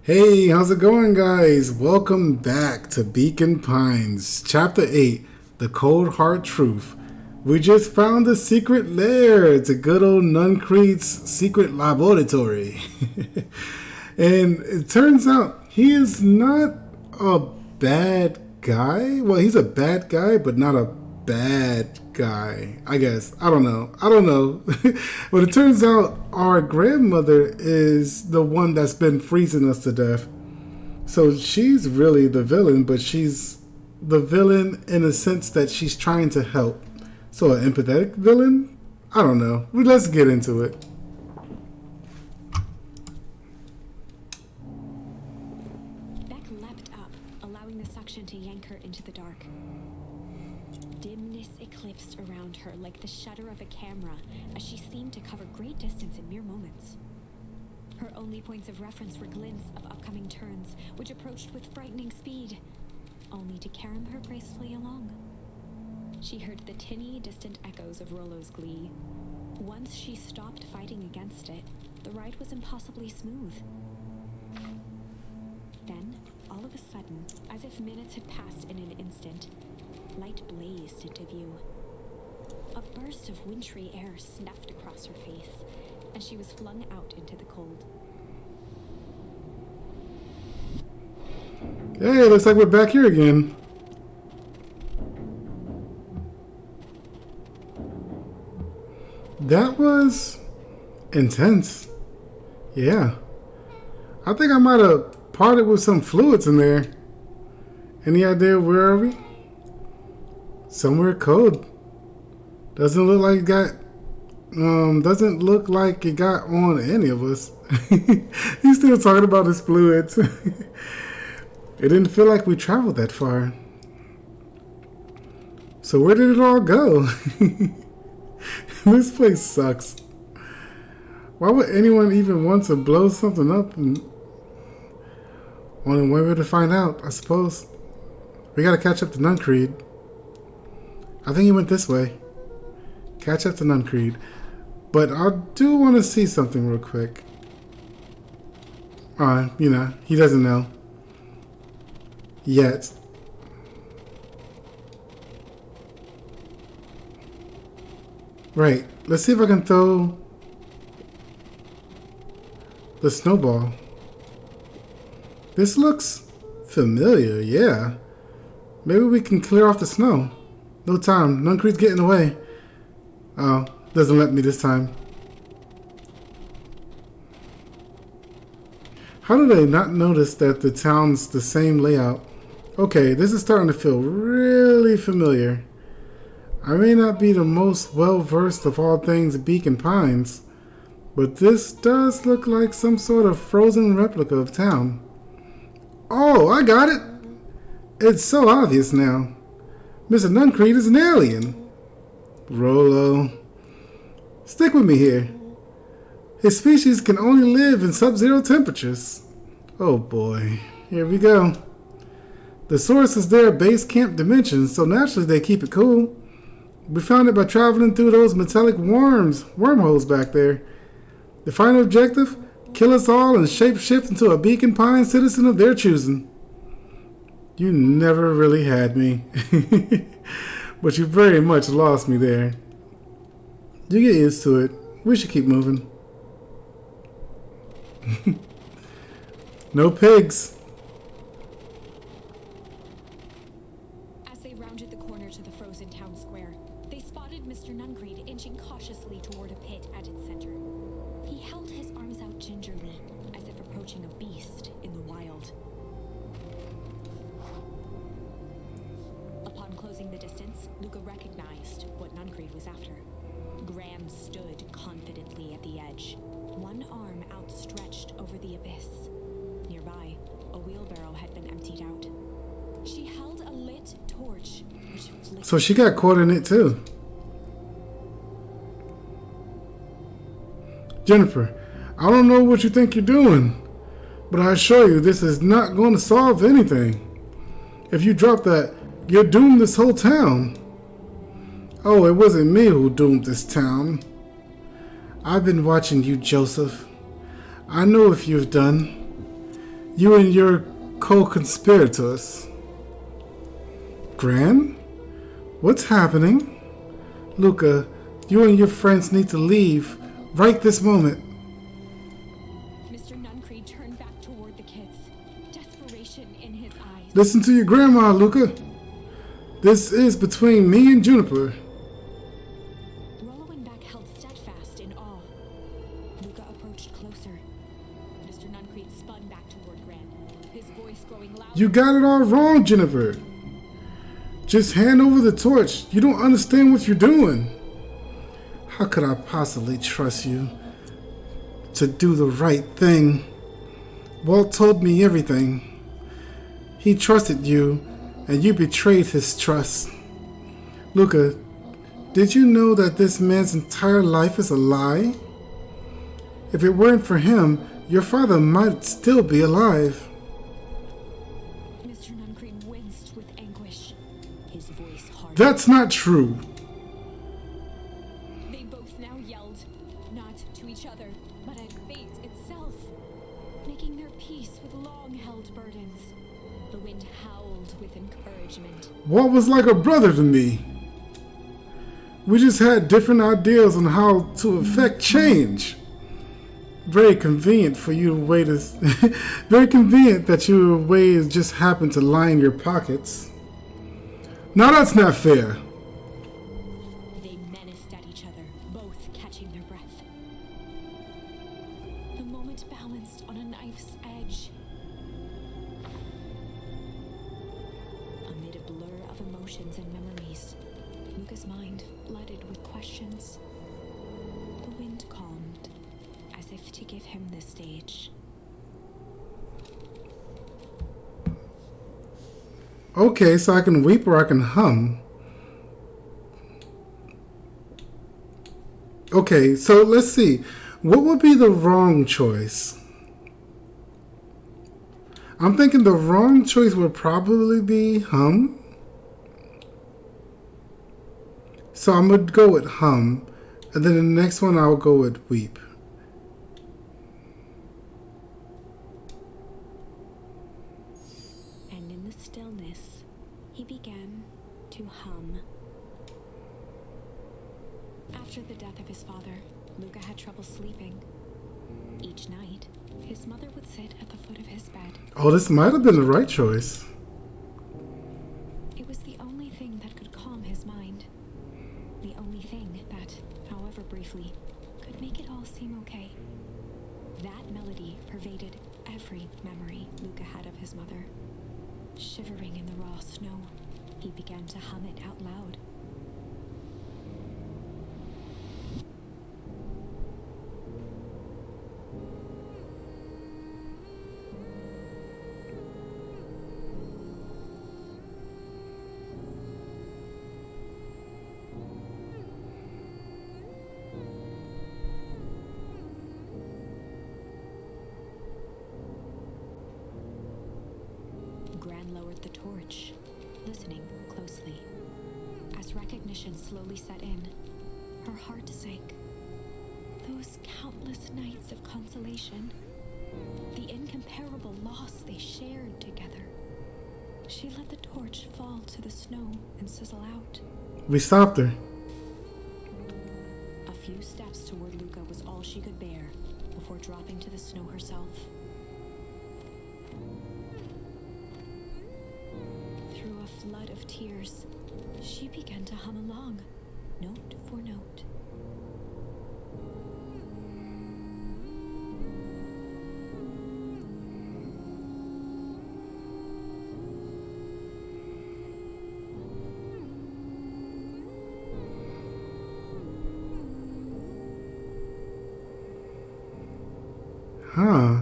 Hey, how's it going, guys? Welcome back to Beacon Pines, Chapter 8, The Cold Hard Truth. We just found a secret lair to good old Nuncreed's secret laboratory. And it turns out he is not a bad guy. Well, he's a bad guy, but not a bad guy, I guess. I don't know. But it turns out our grandmother is the one that's been freezing us to death. So she's really the villain, but she's the villain in a sense that she's trying to help. So an empathetic villain? I don't know. Let's get into it. Beck leapt up, allowing the suction to yank her into the dark. Dimness eclipsed around her like the shutter of a camera as she seemed to cover great distance in mere moments. Her only points of reference were glints of upcoming turns, which approached with frightening speed, only to carom her gracefully along. She heard the tinny, distant echoes of Rollo's glee. Once she stopped fighting against it, the ride was impossibly smooth. Then, all of a sudden, as if minutes had passed in an instant, light blazed into view. A burst of wintry air snuffed across her face, and she was flung out into the cold. Hey, looks like we're back here again. That was intense. Yeah. I think I might have parted with some fluids in there. Any idea where are we? Somewhere cold. Doesn't look like it got on any of us. He's still talking about his fluids. It didn't feel like we traveled that far. So where did it all go? This place sucks. Why would anyone even want to blow something up? And only one way to find out, I suppose. We gotta catch up to Nuncreed. I think he went this way. Catch up to Nuncreed. But I do want to see something real quick. He doesn't know. Yet. Right. Let's see if I can throw the snowball. This looks familiar, yeah. Maybe we can clear off the snow. No time. Nuncreed's getting away. Oh, doesn't let me this time. How do they not notice that the town's the same layout? Okay, this is starting to feel really familiar. I may not be the most well-versed of all things Beacon Pines, but this does look like some sort of frozen replica of town. Oh, I got it! It's so obvious now. Mr. Nuncreed is an alien. Rollo. Stick with me here. His species can only live in sub-zero temperatures. Oh boy. Here we go. The source is their base camp dimension, so naturally they keep it cool. We found it by traveling through those metallic wormholes back there. The final objective? Kill us all and shapeshift into a Beacon Pine citizen of their choosing. You never really had me. But you very much lost me there. You get used to it. We should keep moving. No pigs. As they rounded the corner to the frozen town square, they spotted Mr. Nuncreed inching cautiously toward a pit at its center. He held his arms out gingerly, as if approaching a beast in the wild. Upon closing the distance, Luca recognized what Nuncreed was after. Gran stood confidently at the edge, one arm outstretched over the abyss. Nearby, a wheelbarrow had been emptied out. She held a lit torch, which flickered. So she got caught in it too. Jennifer, I don't know what you think you're doing, but I assure you this is not going to solve anything. If you drop that, you're doomed this whole town. Oh, it wasn't me who doomed this town. I've been watching you, Joseph. I know if you've done. You and your co-conspirators. Gran? What's happening? Luca, you and your friends need to leave right this moment. Mr. Nuncreed turned back toward the kids, desperation in his eyes. Listen to your grandma, Luca. This is between me and Juniper. Rollo and Beck held steadfast in awe. Luca approached closer. Mr. Nuncreed spun back toward Gran, his voice growing louder. You got it all wrong, Juniper. Just hand over the torch. You don't understand what you're doing. How could I possibly trust you to do the right thing? Walt told me everything. He trusted you, and you betrayed his trust. Luca, did you know that this man's entire life is a lie? If it weren't for him, your father might still be alive. Mr. Nuncreed winced with anguish, his voice hardened. That's not true. They both now yelled, not to each other, but at fate itself, making their peace with long-held burdens. The wind howled with encouragement. Walt was like a brother to me. We just had different ideas on how to effect change. Very convenient for you to wait as very convenient that your ways just happen to line your pockets. Now that's not fair. They menaced at each other, both catching their breath. The moment balanced on a knife's edge. Amid a blur of emotions and memories, Luca's mind flooded with questions. The wind calmed, as if to give him the stage. Okay, so I can weep or I can hum. Okay, so let's see. What would be the wrong choice? I'm thinking the wrong choice would probably be hum. So I'm going to go with hum. And then the next one I'll go with weep. And in the stillness, he began to hum. After the death of his father, Luca had trouble sleeping. Each night, his mother would sit at the foot of his bed. Oh, this might have been the right choice. It was the only thing that could calm his mind. The only thing that, however briefly, could make it all seem okay. That melody pervaded every memory Luca had of his mother. Shivering in the raw snow, he began to hum it out loud. Gran lowered the torch, listening closely. As recognition slowly set in, her heart sank. Those countless nights of consolation, the incomparable loss they shared together. She let the torch fall to the snow and sizzle out. We stopped her. A few steps toward Luca was all she could bear before dropping to the snow herself. Through a flood of tears, she began to hum along, note for note. Huh.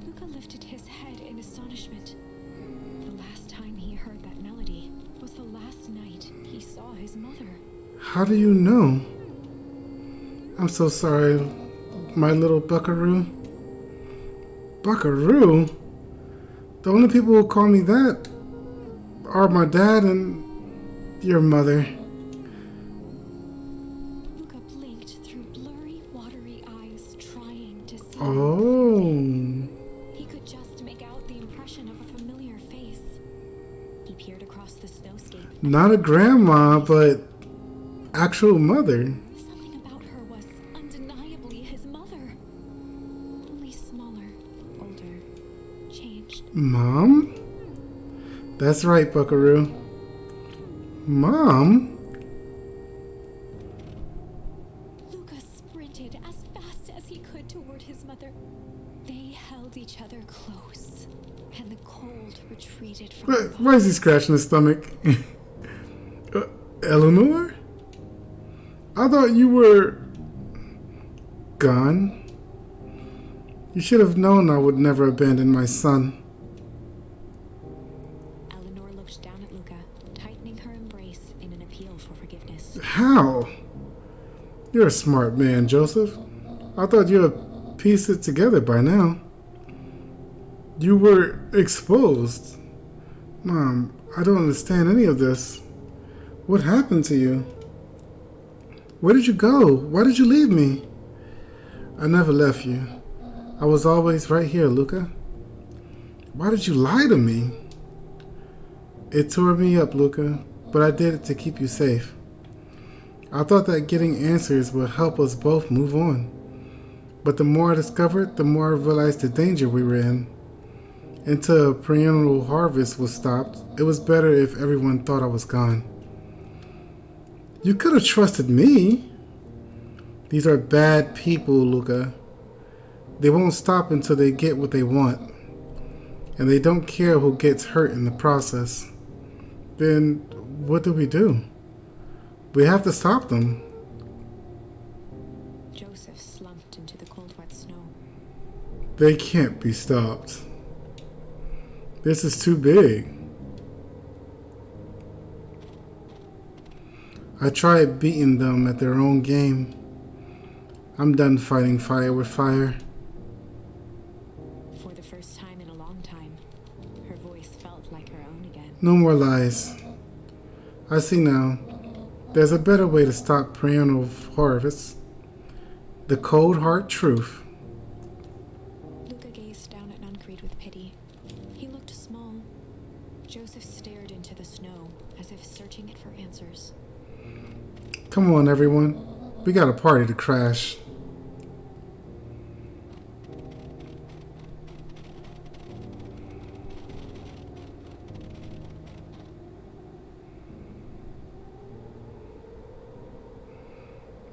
Luca lifted his head in astonishment. The last time he heard that melody was the last night he saw his mother. How do you know? I'm so sorry, my little buckaroo. Buckaroo? The only people who call me that are my dad and your mother. Luca blinked through blurry, watery eyes, trying to see. Oh. He could just make out the impression of a familiar face. He peered across the snowscape. Not a grandma, but actual mother. Something about her was undeniably his mother. Only smaller, older, changed. Mom? That's right, buckaroo. Mom? Luca sprinted as fast as he could toward his mother. They held each other close, and the cold retreated from their Why is he scratching his stomach? Eleanor? I thought you were gone. You should have known I would never abandon my son. Eleanor looked down at Luca, tightening her embrace in an appeal for forgiveness. How? You're a smart man, Joseph. I thought you'd piece it together by now. You were exposed. Mom, I don't understand any of this. What happened to you? Where did you go? Why did you leave me? I never left you. I was always right here, Luca. Why did you lie to me? It tore me up, Luca, but I did it to keep you safe. I thought that getting answers would help us both move on. But the more I discovered, the more I realized the danger we were in. Until perennial harvest was stopped, it was better if everyone thought I was gone. You could have trusted me. These are bad people, Luca. They won't stop until they get what they want. And they don't care who gets hurt in the process. Then what do? We have to stop them. Joseph slumped into the cold, wet snow. They can't be stopped. This is too big. I tried beating them at their own game. I'm done fighting fire with fire. For the first time in a long time, her voice felt like her own again. No more lies. I see now. There's a better way to stop perennial harvest. The cold hard truth. Luca gazed down at Nuncreed with pity. He looked small. Joseph stared into the snow, as if searching it for answers. Come on, everyone. We got a party to crash.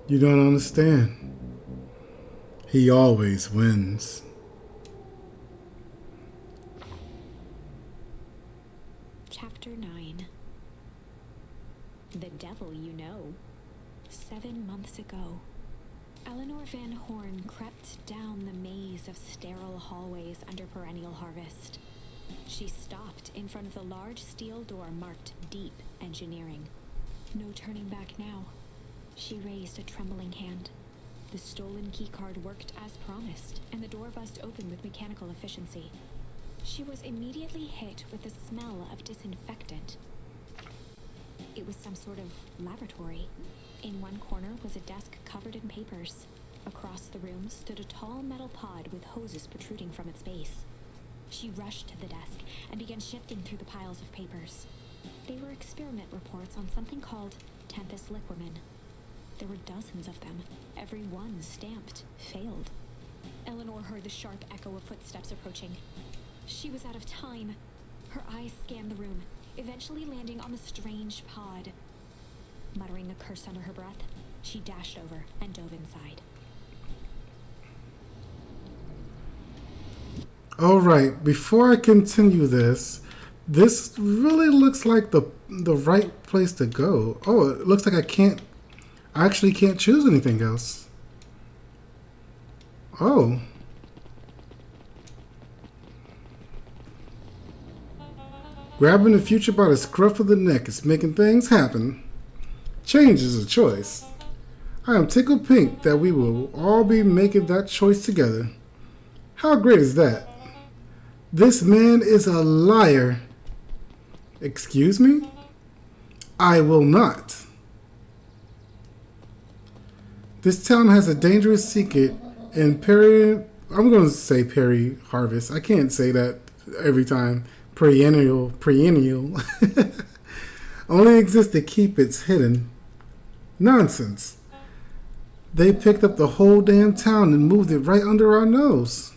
You don't understand. He always wins. Chapter 9. The Devil You Know. 7 months ago, Eleanor Van Horn crept down the maze of sterile hallways under perennial harvest. She stopped in front of the large steel door marked Deep Engineering. No turning back now. She raised a trembling hand. The stolen keycard worked as promised, and the door buzzed open with mechanical efficiency. She was immediately hit with the smell of disinfectant. It was some sort of laboratory. In one corner was a desk covered in papers. Across the room stood a tall metal pod with hoses protruding from its base. She rushed to the desk and began shifting through the piles of papers. They were experiment reports on something called Tempus Liquamen. There were dozens of them, every one stamped failed. Eleanor heard the sharp echo of footsteps approaching. She was out of time. Her eyes scanned the room, eventually landing on the strange pod. Muttering a curse under her breath, she dashed over and dove inside. Alright, before I continue this really looks like the right place to go. Oh, it looks like I actually can't choose anything else. Oh. Grabbing the future by the scruff of the neck is making things happen. Change is a choice. I am tickled pink that we will all be making that choice together. How great is that? This man is a liar. Excuse me? I will not. This town has a dangerous secret, and I'm going to say Perry Harvest. I can't say that every time. Perennial, only exists to keep it hidden. Nonsense. They picked up the whole damn town and moved it right under our nose.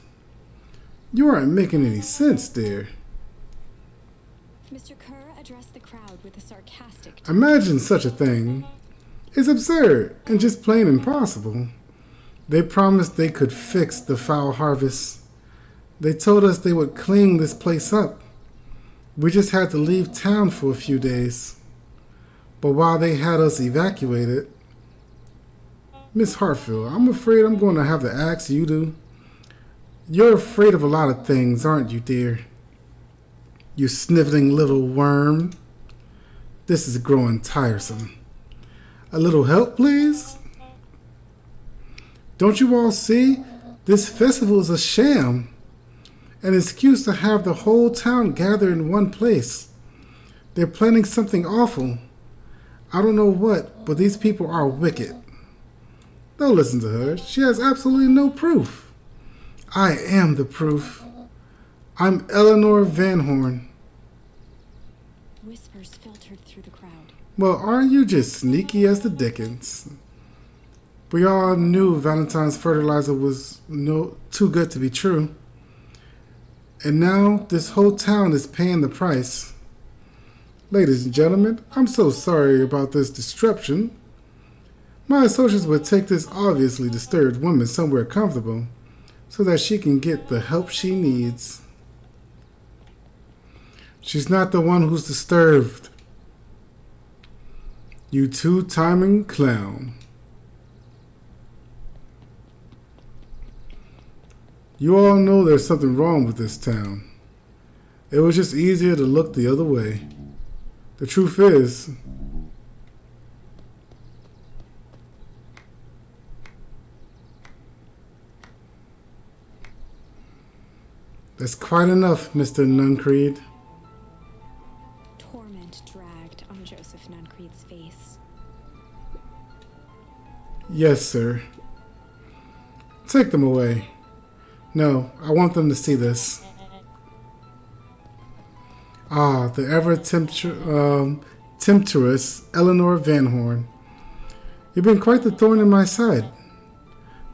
You aren't making any sense, dear. Mr. Kerr addressed the crowd with a sarcastic tone. Imagine such a thing. It's absurd and just plain impossible. They promised they could fix the foul harvest. They told us they would clean this place up. We just had to leave town for a few days. But while they had us evacuated, Miss Hartfield, I'm afraid I'm going to have to ask you to. You're afraid of a lot of things, aren't you, dear? You sniveling little worm. This is growing tiresome. A little help, please? Don't you all see? This festival is a sham. An excuse to have the whole town gather in one place. They're planning something awful. I don't know what, but these people are wicked. Don't listen to her. She has absolutely no proof. I am the proof. I'm Eleanor Van Horn. Whispers filtered through the crowd. Well, aren't you just sneaky as the dickens? We all knew Valentine's fertilizer was too good to be true. And now this whole town is paying the price. Ladies and gentlemen, I'm so sorry about this disruption. My associates would take this obviously disturbed woman somewhere comfortable so that she can get the help she needs. She's not the one who's disturbed. You two-timing clown. You all know there's something wrong with this town. It was just easier to look the other way. The truth is, that's quite enough, Mr. Nuncreed. Torment dragged on Joseph Nuncreed's face. Yes, sir. Take them away. No, I want them to see this. Ah, the ever temptress Eleanor Van Horn. You've been quite the thorn in my side,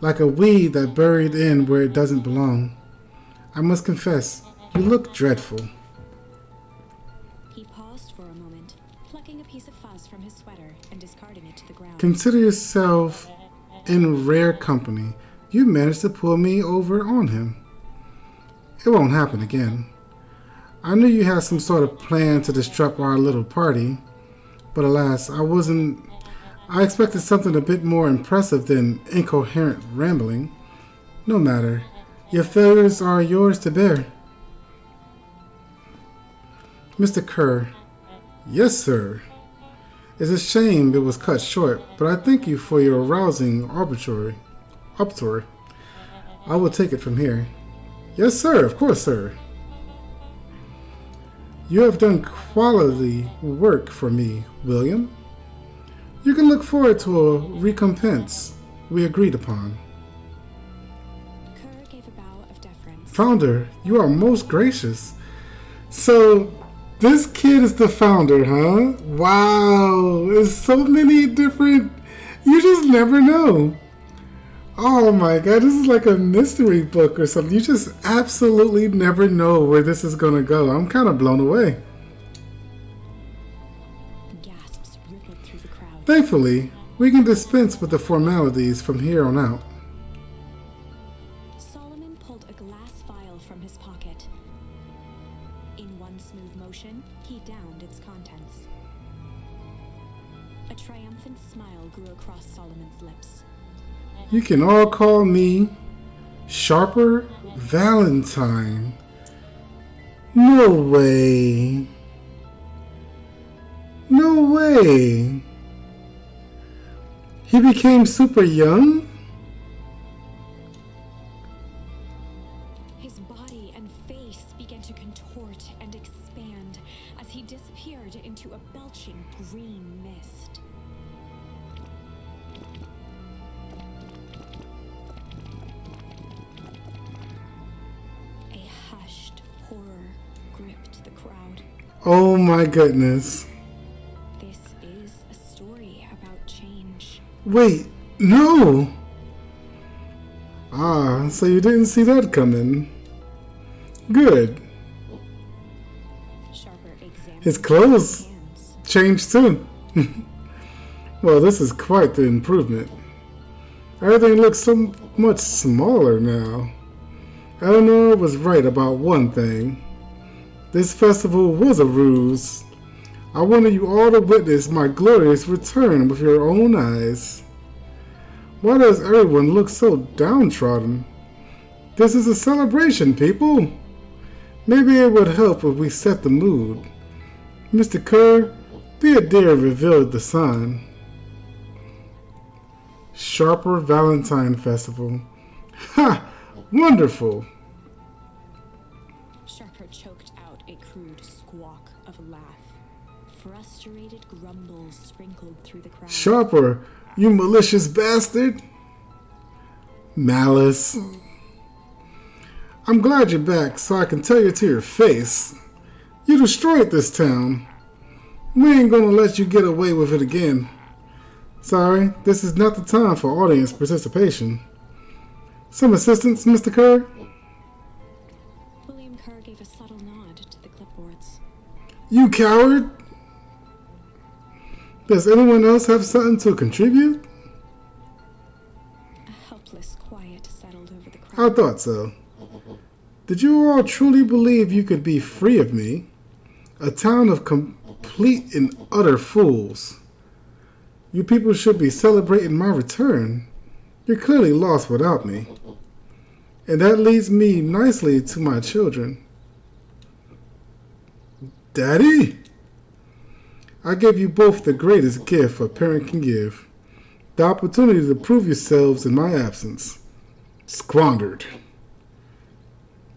like a weed that buried in where it doesn't belong. I must confess, you look dreadful. He paused for a moment, plucking a piece of fuzz from his sweater and discarding it to the ground. Consider yourself in rare company. You managed to pull me over on him. It won't happen again. I knew you had some sort of plan to disrupt our little party, but alas, I expected something a bit more impressive than incoherent rambling. No matter. Your failures are yours to bear. Mr. Kerr. Yes, sir. It's a shame it was cut short, but I thank you for your rousing obituary. I will take it from here. Yes, sir. Of course, sir. You have done quality work for me, William. You can look forward to a recompense we agreed upon. Kerr gave a bow of deference. Founder, you are most gracious. So, this kid is the founder, huh? Wow, there's so many different... You just never know. Oh my god, this is like a mystery book or something. You just absolutely never know where this is going to go. I'm kind of blown away. Gasps rippled through the crowd. Thankfully, we can dispense with the formalities from here on out. Solomon pulled a glass vial from his pocket. In one smooth motion, he downed its contents. A triumphant smile grew across Solomon's lips. You can all call me Sharper Valentine. No way. No way. He became super young? His body and face began to contort and expand as he disappeared into a belching green mist. A hushed horror gripped the crowd. Oh my goodness. This is a story about change. Wait, no! Ah, so you didn't see that coming. Good. Sharper examined His clothes hands. changed too. Well, this is quite the improvement. Everything looks so much smaller now. Eleanor was right about one thing. This festival was a ruse. I wanted you all to witness my glorious return with your own eyes. Why does everyone look so downtrodden? This is a celebration, people. Maybe it would help if we set the mood. Mr. Kerr, be a dear and reveal the sign. Sharper Valentine Festival. Ha! Wonderful! Sharper choked out a crude squawk of a laugh. Frustrated grumbles sprinkled through the crowd. Sharper, you malicious bastard! Malice. I'm glad you're back so I can tell you to your face. You destroyed this town. We ain't gonna let you get away with it again. Sorry, this is not the time for audience participation. Some assistance, Mr. Kerr? William Kerr gave a subtle nod to the clipboards. You coward! Does anyone else have something to contribute? A helpless quiet settled over the I crowd. thought so. Did you all truly believe you could be free of me? A town of complete and utter fools. You people should be celebrating my return. You're clearly lost without me. And that leads me nicely to my children. Daddy? I gave you both the greatest gift a parent can give. The opportunity to prove yourselves in my absence. Squandered.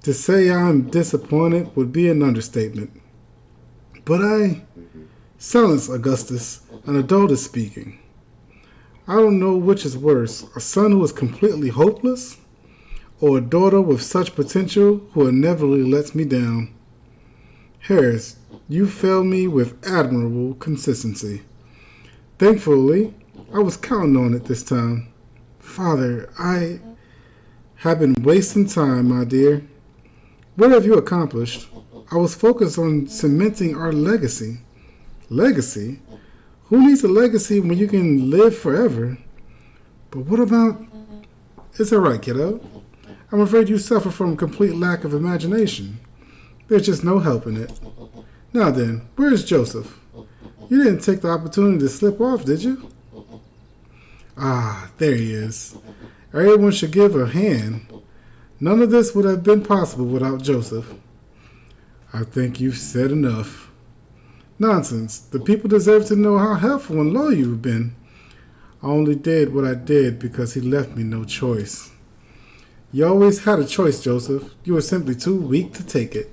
To say I'm disappointed would be an understatement. But Silence, Augustus. An adult is speaking. I don't know which is worse, a son who is completely hopeless, or a daughter with such potential who inevitably lets me down. Harris, you failed me with admirable consistency. Thankfully, I was counting on it this time. Father, I have been wasting time, my dear. What have you accomplished? I was focused on cementing our legacy. Legacy? Who needs a legacy when you can live forever? But what about... It's alright, kiddo. I'm afraid you suffer from complete lack of imagination. There's just no helping it. Now then, where's Joseph? You didn't take the opportunity to slip off, did you? Ah, there he is. Everyone should give a hand. None of this would have been possible without Joseph. I think you've said enough. Nonsense. The people deserve to know how helpful and loyal you've been. I only did what I did because he left me no choice. You always had a choice, Joseph. You were simply too weak to take it.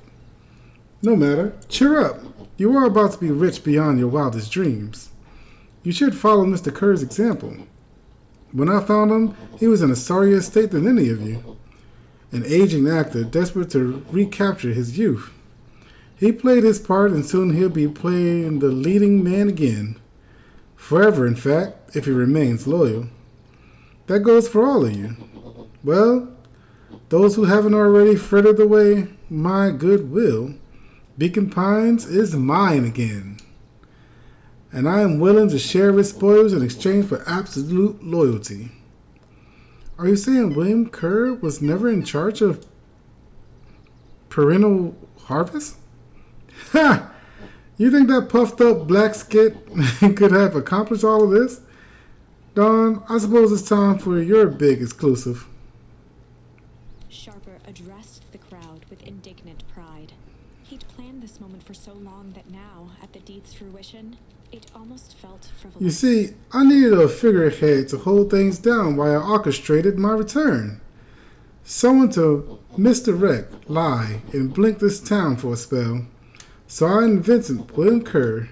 No matter. Cheer up. You are about to be rich beyond your wildest dreams. You should follow Mr. Kerr's example. When I found him, he was in a sorrier state than any of you. An aging actor desperate to recapture his youth. He played his part and soon he'll be playing the leading man again. Forever, in fact, if he remains loyal. That goes for all of you. Well, those who haven't already frittered away my goodwill, Beacon Pines is mine again. And I am willing to share its spoils in exchange for absolute loyalty. Are you saying William Kerr was never in charge of perennial harvest? Ha! You think that puffed up black skit could have accomplished all of this? Don, I suppose it's time for your big exclusive. Sharper addressed the crowd with indignant pride. He'd planned this moment for so long that now, at the deed's fruition, it almost felt frivolous. You see, I needed a figurehead to hold things down while I orchestrated my return. Someone to misdirect, lie, and blink this town for a spell. So I invented William Kerr.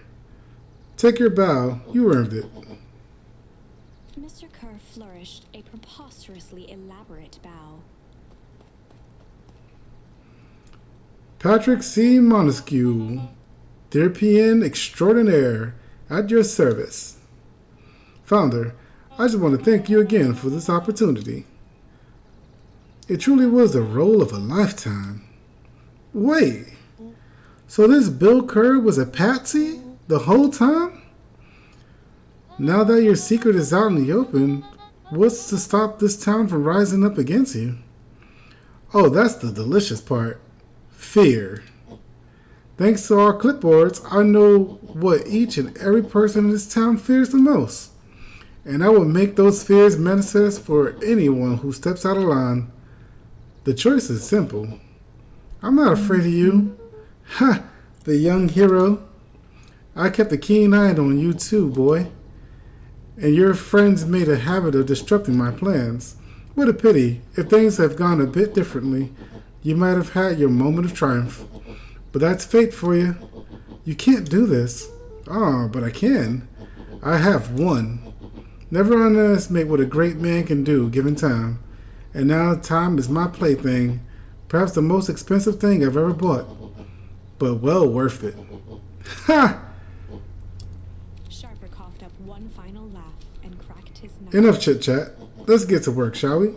Take your bow, you earned it. Mr. Kerr flourished a preposterously elaborate bow. Patrick C. Montesquieu, dear PN extraordinaire, at your service. Founder, I just want to thank you again for this opportunity. It truly was the role of a lifetime. Wait, so this Bill Kerr was a patsy the whole time? Now that your secret is out in the open, what's to stop this town from rising up against you? Oh, that's the delicious part. Fear. Thanks to our clipboards, I know what each and every person in this town fears the most. And I will make those fears manifest for anyone who steps out of line. The choice is simple. I'm not afraid of you. Ha! The young hero. I kept a keen eye on you too, boy. And your friends made a habit of disrupting my plans. What a pity. If things have gone a bit differently, you might have had your moment of triumph. But that's fate for you. You can't do this. Ah, but I can. I have won. Never underestimate what a great man can do given time. And now time is my plaything. Perhaps the most expensive thing I've ever bought. But well worth it. Ha! Sharper coughed up one final laugh and cracked his knuckles. Enough chit-chat. Let's get to work, shall we?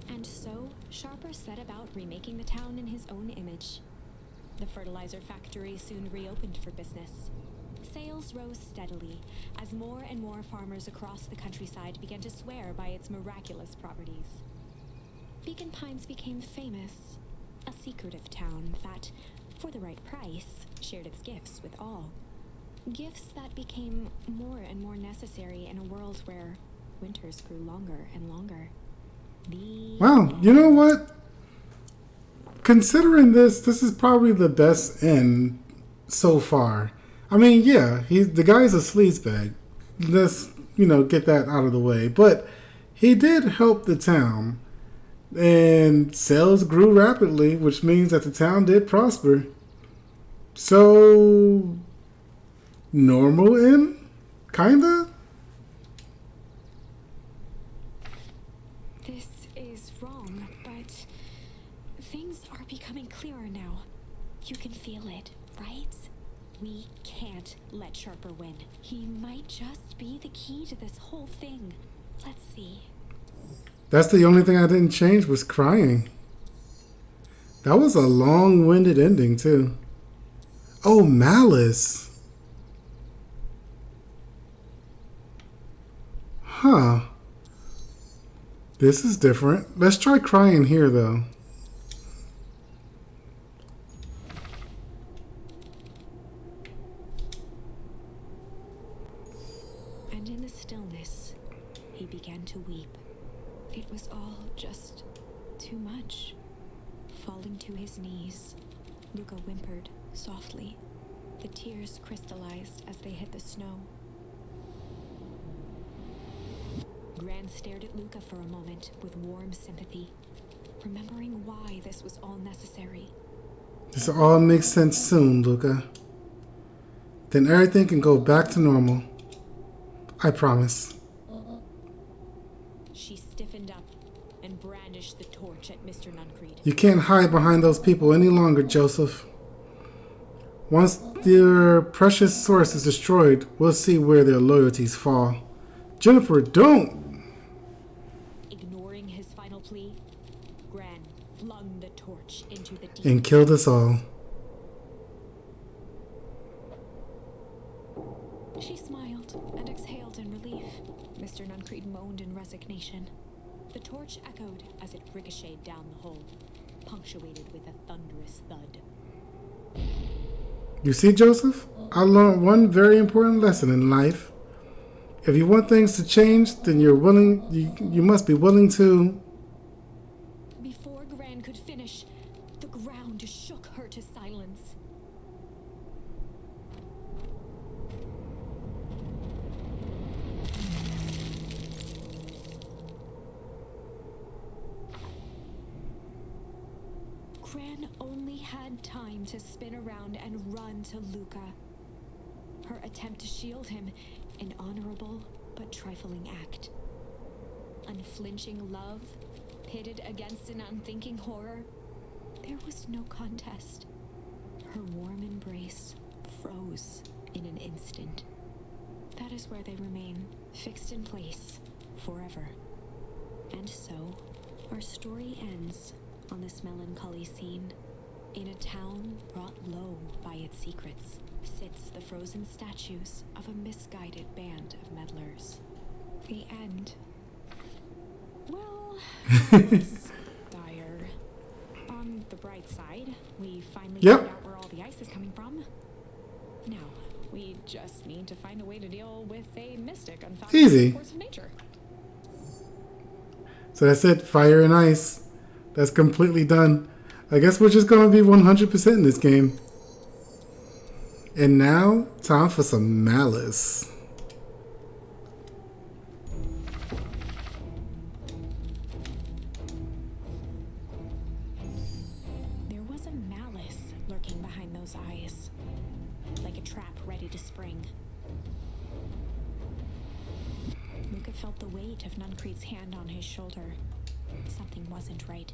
And so, Sharper set about remaking the town in his own image. The fertilizer factory soon reopened for business. Sales rose steadily as more and more farmers across the countryside began to swear by its miraculous properties. Beacon Pines became famous, a secretive town that, for the right price, shared its gifts with all. Gifts that became more and more necessary in a world where winters grew longer and longer. Wow, you know what? Considering this is probably the best end so far. I mean, yeah, the guy's a sleazebag. Let's, get that out of the way. But he did help the town. And sales grew rapidly, which means that the town did prosper. So, normal end? Kinda? This is wrong, but things are becoming clearer now. You can feel it, right? We can't let Sharper win. He might just be the key to this whole thing. Let's see. That's the only thing I didn't change was crying. That was a long-winded ending, too. Oh, Malice. Huh. This is different. Let's try crying here, though. And in the stillness, he began to weep. It was all just too much. Falling to his knees, Luca whimpered softly. The tears crystallized as they hit the snow. Gran stared at Luca for a moment with warm sympathy, remembering why this was all necessary. This all makes sense soon, Luca. Then everything can go back to normal. I promise. She stiffened up and brandished the torch at Mr. Nuncreed. You can't hide behind those people any longer, Joseph. Once their precious source is destroyed, we'll see where their loyalties fall. Jennifer, don't! Ignoring his final plea, Gran flung the torch into the deep. And killed us all. She smiled and exhaled in relief. Mr. Nuncreed moaned in resignation. The torch echoed as it ricocheted down the hole, punctuated with a thunderous thud. You see, Joseph? I learned one very important lesson in life. If you want things to change, then you must be willing to... Before Gran Gran only had time to spin around and run to Luca. Her attempt to shield him, an honorable but trifling act. Unflinching love, pitted against an unthinking horror, there was no contest. Her warm embrace froze in an instant. That is where they remain, fixed in place, forever. And so, our story ends on this melancholy scene. In a town brought low by its secrets, sits the frozen statues of a misguided band of meddlers. The end. Well, that was dire. On the bright side, we finally Yep. found out where all the ice is coming from. Now, we just need to find a way to deal with a mystic unfounded Easy. force of nature. So that's it. Fire and ice. That's completely done. I guess we're just going to be 100% in this game. And now, time for some malice. There was a malice lurking behind those eyes, like a trap ready to spring. Luca felt the weight of Nuncreed's hand on his shoulder. Something wasn't right.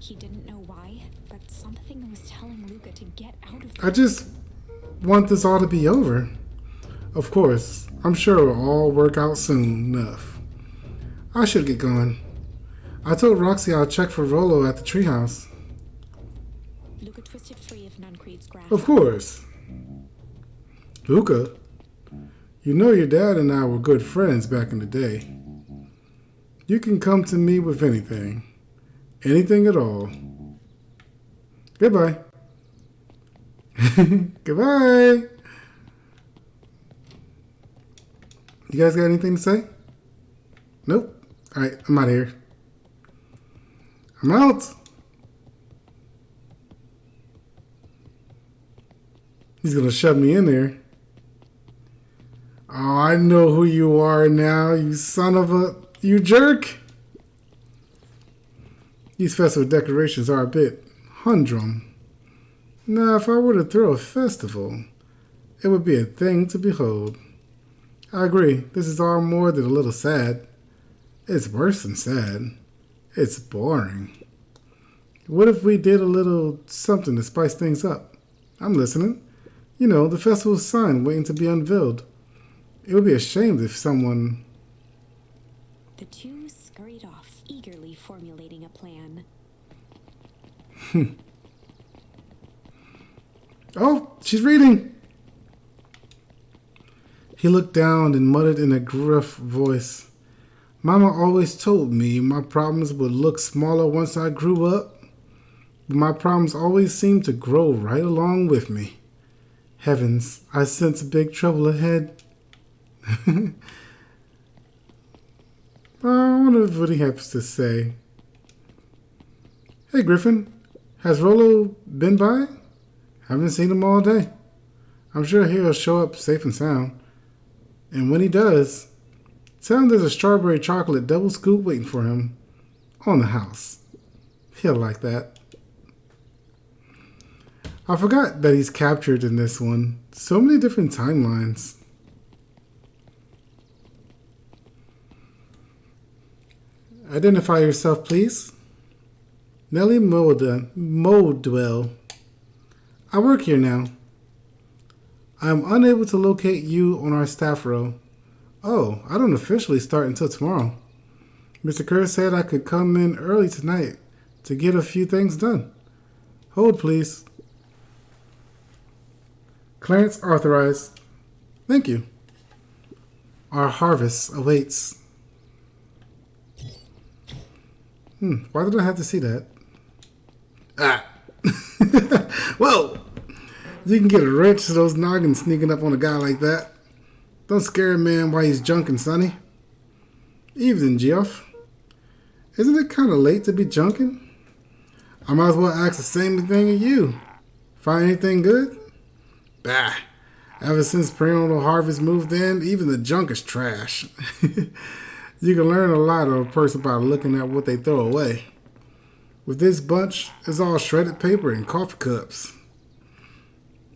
He didn't know why, but something was telling Luca to get out of I just want this all to be over. Of course, I'm sure it'll all work out soon enough. I should get going. I told Roxy I'll check for Rolo at the treehouse. Luca twisted free of Nuncreed's grasp. Of course. Luca, you know your dad and I were good friends back in the day. You can come to me with anything. Anything at all. Goodbye. Goodbye. You guys got anything to say? Nope. Alright, I'm out of here. I'm out. He's gonna shove me in there. Oh, I know who you are now, you son of a... You jerk! These festival decorations are a bit humdrum. Now, if I were to throw a festival, it would be a thing to behold. I agree, this is all more than a little sad. It's worse than sad. It's boring. What if we did a little something to spice things up? I'm listening. You know, the festival's sign waiting to be unveiled. It would be a shame if someone... The two scurried off, eagerly formulating a plan. Oh, she's reading. He looked down and muttered in a gruff voice. Mama always told me my problems would look smaller once I grew up, but my problems always seemed to grow right along with me. Heavens, I sense big trouble ahead. I wonder what he has to say. Hey, Griffin, has Rolo been by? Haven't seen him all day. I'm sure he'll show up safe and sound. And when he does, tell him there's a strawberry chocolate double scoop waiting for him on the house. He'll like that. I forgot that he's captured in this one. So many different timelines. Identify yourself, please. Nellie Modwell. I work here now. I am unable to locate you on our staff row. Oh, I don't officially start until tomorrow. Mr. Kerr said I could come in early tonight to get a few things done. Hold, please. Clarence authorized. Thank you. Our harvest awaits. Why did I have to see that? Ah. Whoa! You can get a wrench to those noggins sneaking up on a guy like that. Don't scare a man while he's junking, sonny. Evening, Geoff. Isn't it kind of late to be junking? I might as well ask the same thing of you. Find anything good? Bah. Ever since Perennial Harvest moved in, even the junk is trash. You can learn a lot of a person by looking at what they throw away. with this bunch is all shredded paper and coffee cups.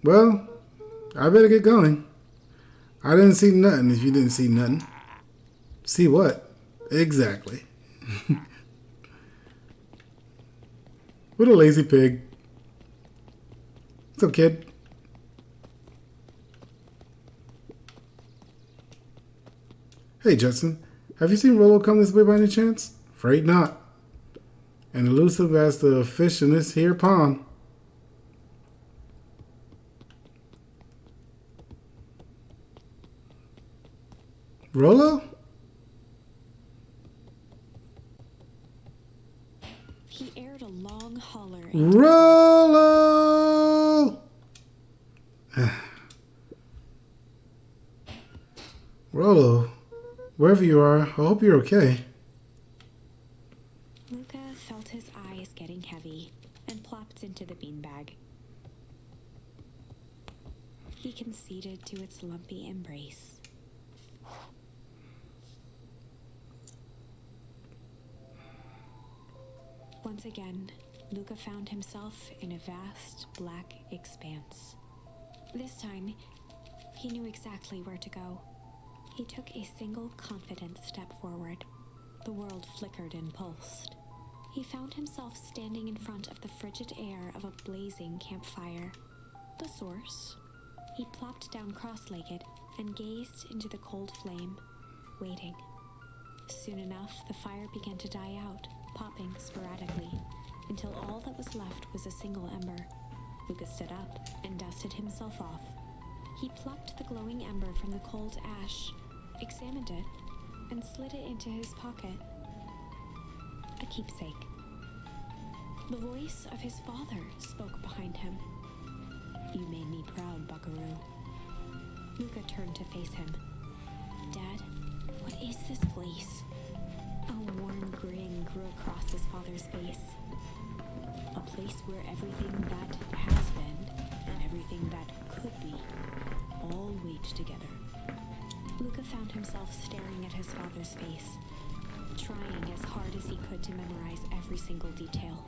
Well, I better get going. I didn't see nothing if you didn't see nothing. See what? Exactly. What a lazy pig. What's up, kid? Hey, Judson. Have you seen Rollo come this way by any chance? Afraid not. And elusive as the fish in this here pond. Rollo? He aired a long holler. Rollo! Rollo, wherever you are, I hope you're okay. Luca felt his eyes getting heavy and plopped into the beanbag. He conceded to its lumpy embrace. Once again, Luca found himself in a vast black expanse. This time, he knew exactly where to go. He took a single confident step forward. The world flickered and pulsed. He found himself standing in front of the frigid air of a blazing campfire. The source. He plopped down cross-legged and gazed into the cold flame, waiting. Soon enough, the fire began to die out, popping sporadically, until all that was left was a single ember. Luca stood up and dusted himself off. He plucked the glowing ember from the cold ash, examined it, and slid it into his pocket. A keepsake. The voice of his father spoke behind him. "You made me proud, Buckaroo." Luca turned to face him. "Dad, what is this place?" A warm grin grew across his father's face. "A place where everything that has been and everything that could be all wait together." Luca found himself staring at his father's face, trying as hard as he could to memorize every single detail.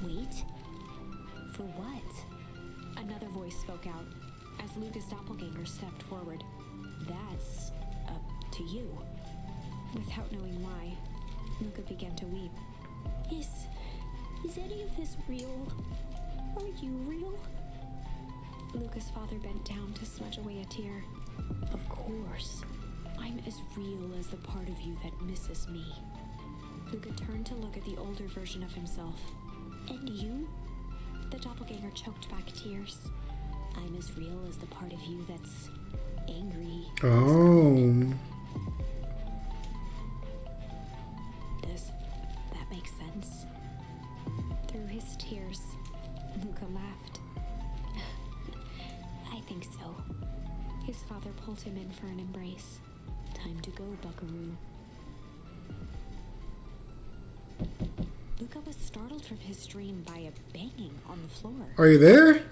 Wait? For what? Another voice spoke out as Luca's doppelganger stepped forward. "That's up to you." Without knowing why, Luca began to weep. Is any of this real? Are you real?" Luca's father bent down to smudge away a tear. "Of course. I'm as real as the part of you that misses me." Luca turned to look at the older version of himself. "And you?" The doppelganger choked back tears. "I'm as real as the part of you that's angry." Oh. Does that make sense? Through his tears, Luca laughed. "I think so." His father pulled him in for an embrace. "Time to go, Buckaroo." Luca was startled from his dream by a banging on the floor. Are you there?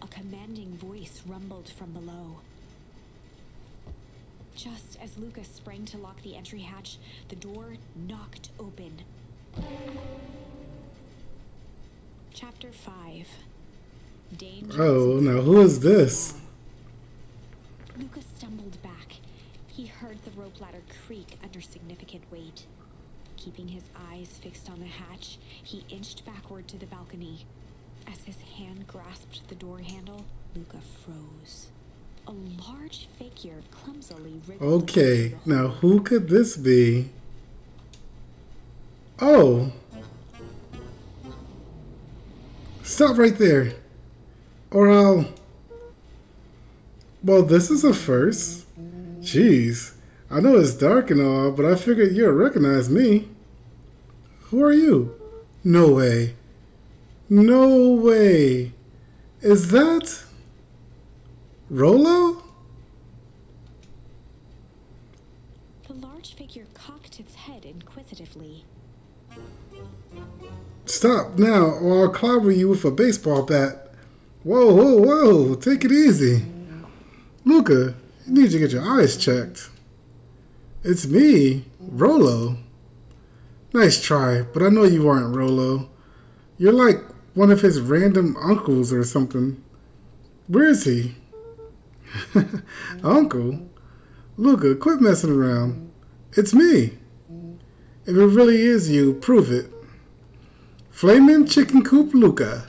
A commanding voice rumbled from below. Just as Luca sprang to lock the entry hatch, the door knocked open. Chapter 5. Danger. Oh, now who is this? Luca stumbled back. He heard the rope ladder creak under significant weight. Keeping his eyes fixed on the hatch, he inched backward to the balcony. As his hand grasped the door handle, Luca froze. A large figure clumsily wriggled. Okay, now who could this be? Oh! Stop right there. Or I'll... Well, this is a first. Jeez, I know it's dark and all, but I figured you'd recognize me. Who are you? No way. No way. Is that... Rollo? The large figure cocked its head inquisitively. Stop now, or I'll clobber you with a baseball bat. Whoa, whoa, whoa, take it easy. Luca, you need to get your eyes checked. It's me, Rollo. Nice try, but I know you aren't Rolo. You're like one of his random uncles or something. Where is he? Uncle? Luca, quit messing around. It's me. If it really is you, prove it. Flamin' Chicken Coop Luca.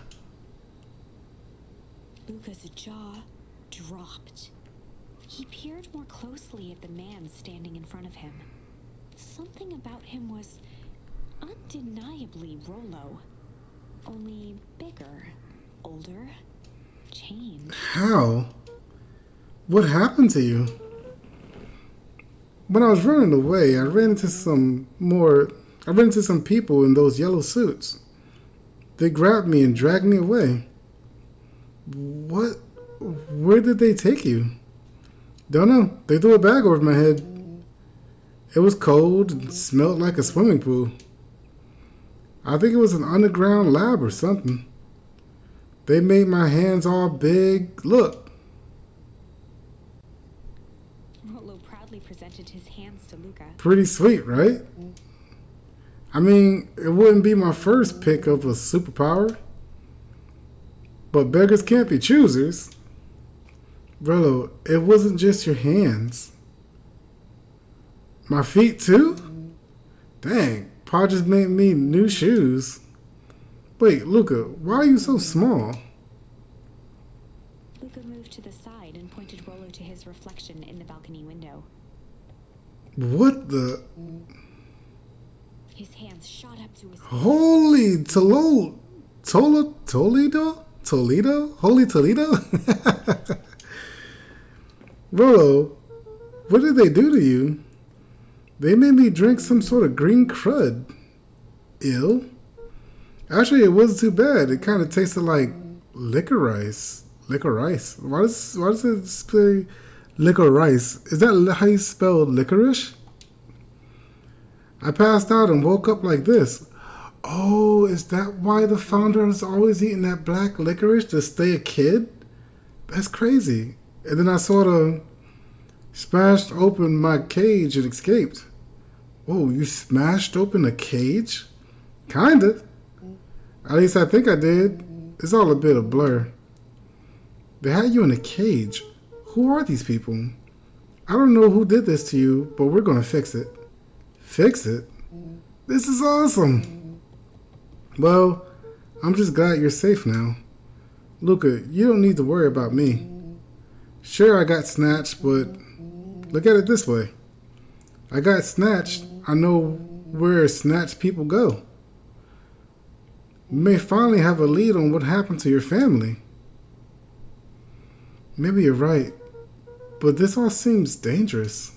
Luca's jaw dropped. He peered more closely at the man standing in front of him. Something about him was undeniably Rolo. Only bigger, older, changed. How? What happened to you? When I was running away, I ran into some people in those yellow suits. They grabbed me and dragged me away. What? Where did they take you? Don't know. They threw a bag over my head. It was cold and smelled like a swimming pool. I think it was an underground lab or something. They made my hands all big. Look. Rolo proudly presented his hands to Luca. Pretty sweet, right? I mean, it wouldn't be my first pick of a superpower. But beggars can't be choosers. Rolo, it wasn't just your hands. My feet too? Dang, Pa just made me new shoes. Wait, Luca, why are you so small? Luca moved to the side and pointed Rolo to his reflection in the balcony window. What the? His hands shot up to his face. Holy Toledo? Holy Toledo? Rolo, what did they do to you? They made me drink some sort of green crud. Ill? Actually, it wasn't too bad. It kind of tasted like licorice. Licorice. Why does it say licorice? Is that how you spell licorice? I passed out and woke up like this. Oh, is that why the founder is always eating that black licorice to stay a kid? That's crazy. And then I sort of smashed open my cage and escaped. Whoa, you smashed open a cage? Kinda. At least I think I did. It's all a bit of blur. They had you in a cage. Who are these people? I don't know who did this to you, but we're gonna fix it. Fix it? This is awesome. Well, I'm just glad you're safe now. Luca, you don't need to worry about me. Sure, I got snatched, but look at it this way. I got snatched. I know where snatched people go. You may finally have a lead on what happened to your family. Maybe you're right, but this all seems dangerous.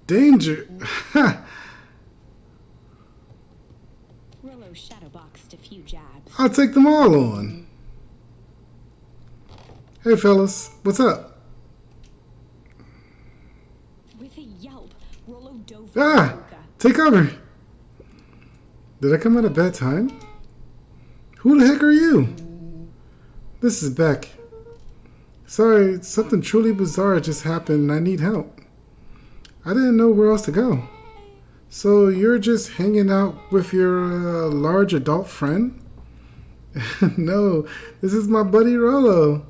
Danger? Ha! Rolo shadowboxed a few jabs. I'll take them all on. Hey fellas, what's up? With a yelp, Rolo dove Ah! for Luca. Take cover! Did I come at a bad time? Who the heck are you? This is Beck. Sorry, something truly bizarre just happened and I need help. I didn't know where else to go. So you're just hanging out with your large adult friend? No, this is my buddy Rolo.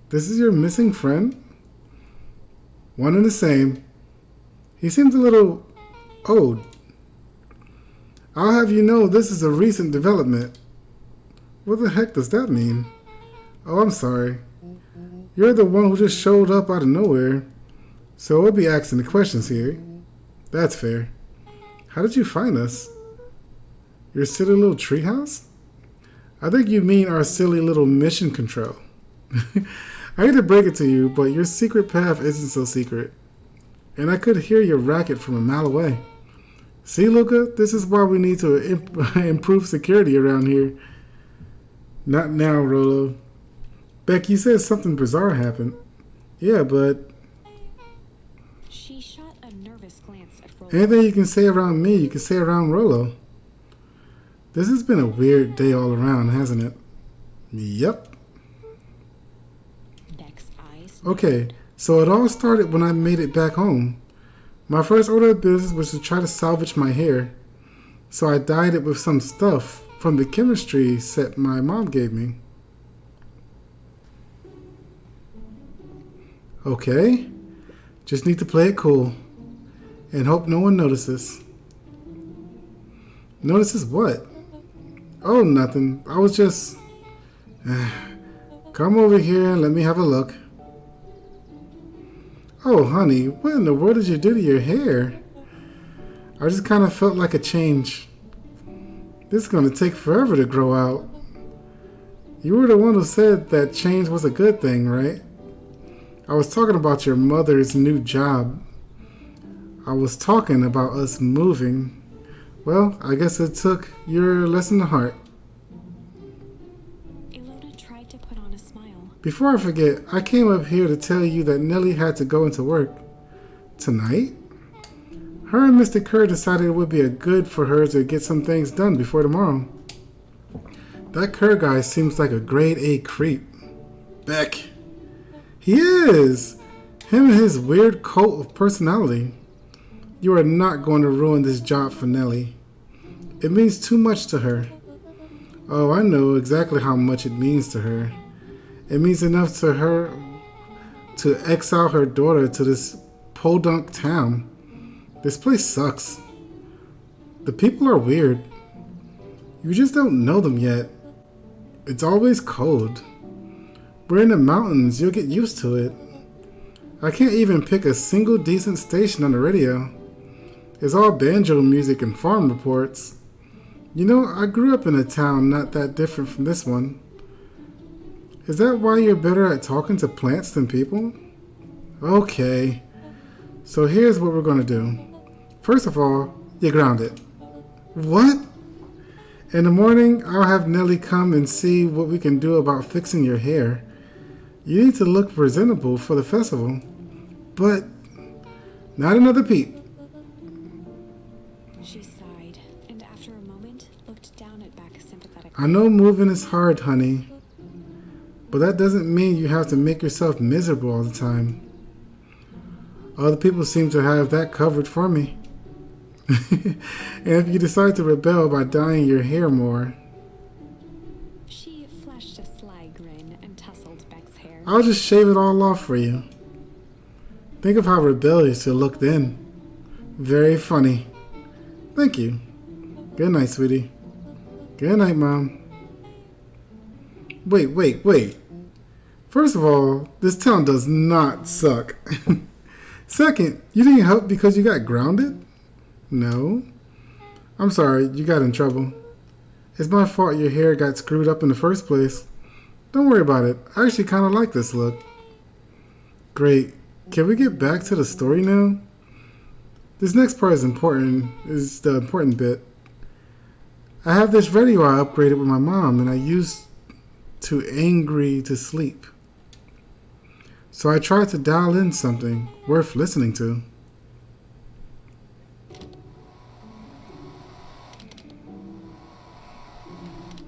This is your missing friend? One and the same. He seems a little old. I'll have you know this is a recent development. What the heck does that mean? Oh, I'm sorry. You're the one who just showed up out of nowhere. So we'll be asking the questions here. That's fair. How did you find us? Your silly little treehouse? I think you mean our silly little mission control. I hate to break it to you, but your secret path isn't so secret. And I could hear your racket from a mile away. See, Luca, this is why we need to improve security around here. Not now, Rolo. Beck, you said something bizarre happened. Yeah, but She shot a nervous glance at Rolo. anything you can say around me, you can say around Rolo. This has been a weird day all around, hasn't it? Yep. Beck's eyes. Okay, so it all started when I made it back home. My first order of business was to try to salvage my hair, so I dyed it with some stuff from the chemistry set my mom gave me. Okay, just need to play it cool and hope no one notices. Notices what? Oh, nothing. I was just... Come over here and let me have a look. Oh, honey, what in the world did you do to your hair? I just kind of felt like a change. This is going to take forever to grow out. You were the one who said that change was a good thing, right? I was talking about your mother's new job. I was talking about us moving. Well, I guess it took your lesson to heart. Ilona tried to put on a smile. Before I forget, I came up here to tell you that Nellie had to go into work. Tonight? Her and Mr. Kerr decided it would be good for her to get some things done before tomorrow. That Kerr guy seems like a grade A creep. Beck. He is! Him and his weird cult of personality. You are not going to ruin this job for Nellie. It means too much to her. Oh, I know exactly how much it means to her. It means enough to her to exile her daughter to this podunk town. This place sucks. The people are weird. You just don't know them yet. It's always cold. We're in the mountains, you'll get used to it. I can't even pick a single decent station on the radio. It's all banjo music and farm reports. You know, I grew up in a town not that different from this one. Is that why you're better at talking to plants than people? Okay. So here's what we're going to do. First of all, you're grounded. What? In the morning, I'll have Nellie come and see what we can do about fixing your hair. You need to look presentable for the festival. But not another peep. She sighed, and after a moment, looked down at Beck sympathetically. I know moving is hard, honey. But that doesn't mean you have to make yourself miserable all the time. Other people seem to have that covered for me. And if you decide to rebel by dyeing your hair more, She flashed a sly grin and tousled Beck's hair. I'll just shave it all off for you. Think of how rebellious you'll look then. Very funny. Thank you. Good night, sweetie. Good night, Mom. Wait. First of all, this town does not suck. Second, you didn't help because you got grounded? No. I'm sorry, you got in trouble. It's my fault your hair got screwed up in the first place. Don't worry about it. I actually kind of like this look. Great. Can we get back to the story now? This next part is the important bit. I have this radio I upgraded with my mom and I used too angry to sleep. So I tried to dial in something worth listening to.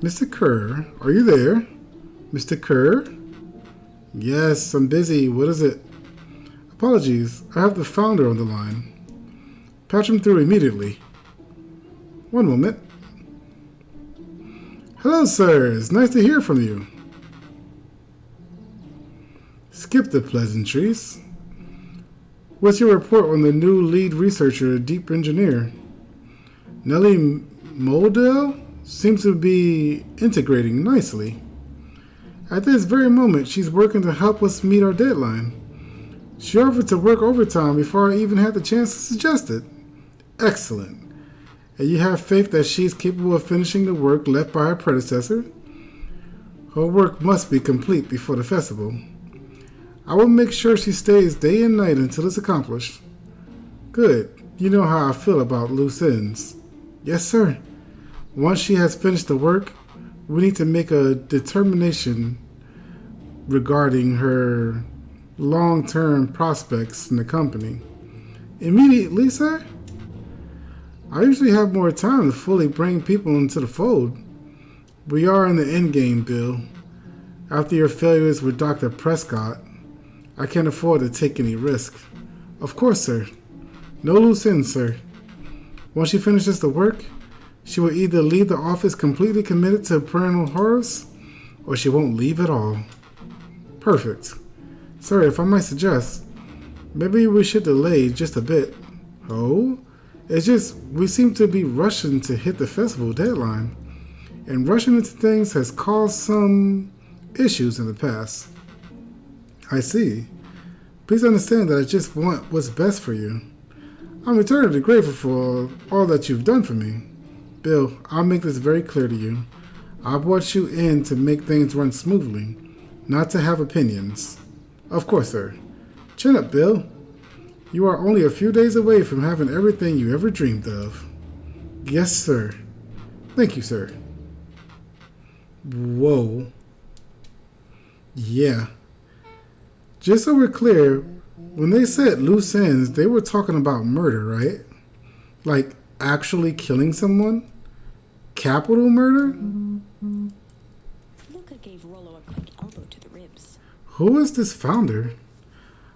Mr. Kerr, are you there? Mr. Kerr? Yes, I'm busy. What is it? Apologies, I have the founder on the line. Patch him through immediately. One moment. Hello, sirs. Nice to hear from you. Skip the pleasantries. What's your report on the new lead researcher, Deep Engineer? Nellie Moldell seems to be integrating nicely. At this very moment, she's working to help us meet our deadline. She offered to work overtime before I even had the chance to suggest it. Excellent. And you have faith that she's capable of finishing the work left by her predecessor? Her work must be complete before the festival. I will make sure she stays day and night until it's accomplished. Good. You know how I feel about loose ends. Yes, sir. Once she has finished the work, we need to make a determination regarding her long-term prospects in the company. Immediately, sir? I usually have more time to fully bring people into the fold. We are in the endgame, Bill. After your failures with Dr. Prescott, I can't afford to take any risk. Of course, sir. No loose ends, sir. Once she finishes the work, she will either leave the office completely committed to paranormal horrors, or she won't leave at all. Perfect. Sir, if I might suggest, maybe we should delay just a bit. Oh? It's just, we seem to be rushing to hit the festival deadline. And rushing into things has caused some issues in the past. I see. Please understand that I just want what's best for you. I'm eternally grateful for all that you've done for me. Bill, I'll make this very clear to you. I brought you in to make things run smoothly, not to have opinions. Of course, sir. Chin up, Bill. You are only a few days away from having everything you ever dreamed of. Yes, sir. Thank you, sir. Whoa. Yeah. Just so we're clear, when they said loose ends, they were talking about murder, right? Like actually killing someone? Capital murder? Luca gave Rollo a quick elbow to the ribs. Who is this founder?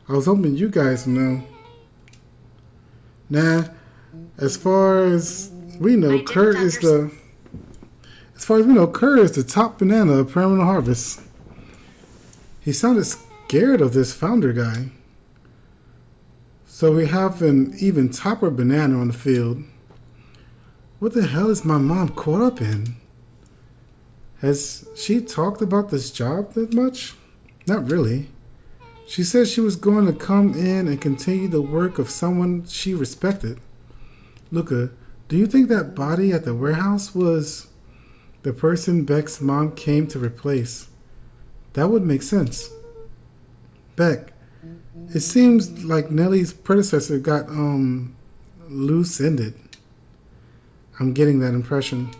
I was hoping you guys know. Nah, as far as we know, Kerr is the top banana of Paranormal Harvest. He sounded scared of this founder guy. So we have an even topper banana on the field. What the hell is my mom caught up in? Has she talked about this job that much? Not really. She said she was going to come in and continue the work of someone she respected. Luca, do you think that body at the warehouse was the person Beck's mom came to replace? That would make sense. Beck, it seems like Nellie's predecessor got, loose-ended. I'm getting that impression.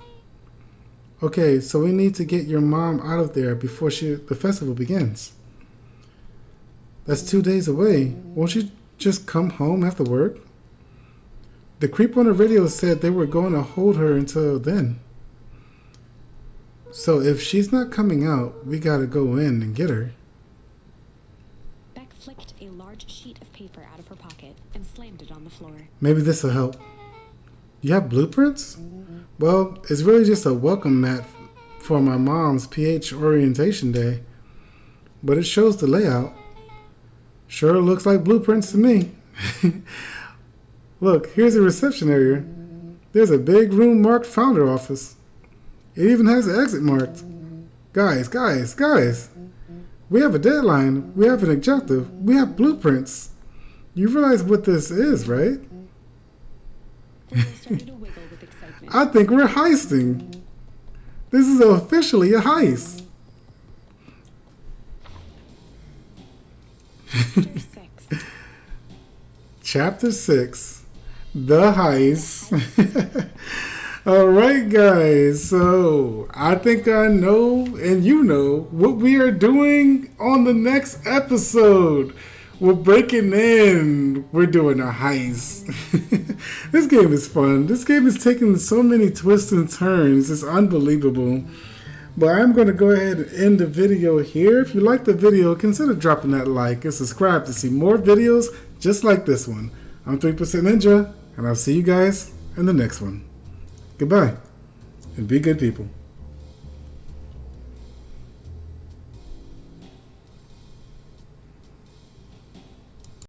Okay, so we need to get your mom out of there before the festival begins. That's 2 days away. Won't you just come home after work? The creep on the radio said they were going to hold her until then. So if she's not coming out, we gotta go in and get her. Beck flicked a large sheet of paper out of her pocket and slammed it on the floor. Maybe this'll help. You have blueprints? Well, it's really just a welcome mat for my mom's PH orientation day. But it shows the layout. Sure looks like blueprints to me. Look, here's the reception area. There's a big room marked founder office. It even has an exit marked. Guys. We have a deadline. We have an objective. We have blueprints. You realize what this is, right? Started to wiggle with excitement. I think we're heisting. This is officially a heist. Chapter 6. Chapter 6. The heist. Alright guys, so I think I know and you know what we are doing on the next episode. We're breaking in. We're doing a heist. This game is fun. This game is taking so many twists and turns. It's unbelievable. But I'm going to go ahead and end the video here. If you like the video, consider dropping that like and subscribe to see more videos just like this one. I'm 3% Ninja, and I'll see you guys in the next one. Goodbye, and be good people.